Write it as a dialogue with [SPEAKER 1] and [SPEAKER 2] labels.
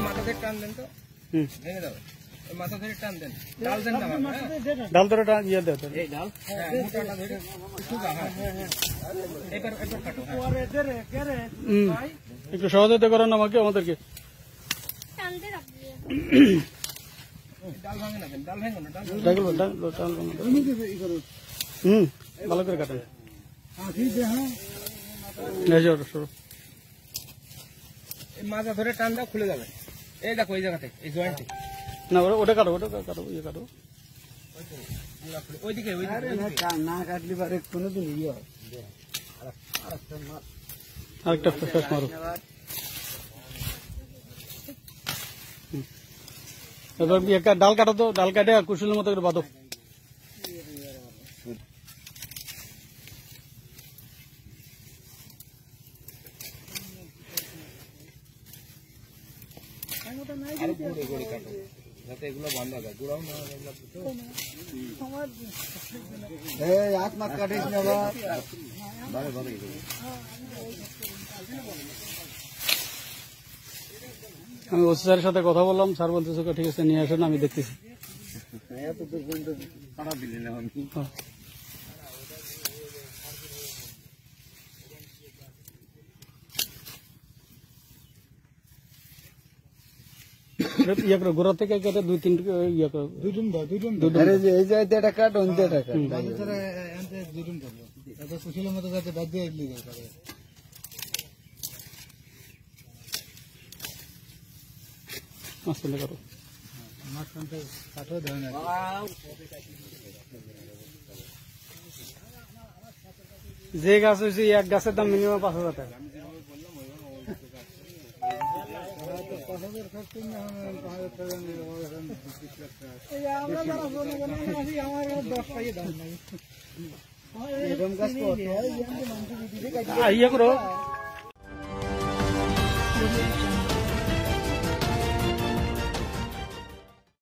[SPEAKER 1] মাথাতে টান দেন তো ভেঙে যাবে। মাথা ধরে টান দেন, ডাল দেন না,
[SPEAKER 2] ডাল ধরে টান ইয়ে দেন,
[SPEAKER 1] এই ডাল মোটাটা ধরে একটু কাটো।
[SPEAKER 2] একটু সহযোগিতা করেন আমাকে, আমাদেরকে।
[SPEAKER 1] ডাল ভাঙে না, ডাল ভাঙো না,
[SPEAKER 2] ভালো করে কাটেন।
[SPEAKER 1] মাথা ধরে টান দাও, খুলে যাবে। এই দেখো এই জায়গাতে, এই জয়েন্টে
[SPEAKER 2] না, ওটা কাটো, ওটা কাটো, ইয়ে কাটো।
[SPEAKER 1] ওইদিকে
[SPEAKER 3] না কাটলি পারে কোনোদিন ইয়ে হয়।
[SPEAKER 2] আরেকটা ফেস মারো। এবার ডাল কাটো তো, ডাল কাটে কুশলের মতো করে বাঁধো।
[SPEAKER 1] যাতে এগুলো বন্ধ হয়, গুড়াও না
[SPEAKER 3] হাত মাত কাটিস না।
[SPEAKER 2] আমি ওসি স্যারের সাথে কথা বললাম, স্যার বলতেছে ঠিক আছে নিয়ে আসেন, আমি দেখতেছি। ইয়ে করো, গোড়া থেকে কেটে 2-3 ইয়ে করো,
[SPEAKER 3] দুজন এই জায়গাতে একটা কাট, অন্তে একটা কাট, দুজন করলো। এটা সুশীলের মতো যাতে বাদ দিয়ে লিগে করে।
[SPEAKER 2] মাঝখানে করো,
[SPEAKER 3] মাঝখানটা কাটো দেয় না।
[SPEAKER 2] যে গাছ হয়েছে এক গাছের দাম মিনিমাম 5,000 টাকা। ইয়ে করো।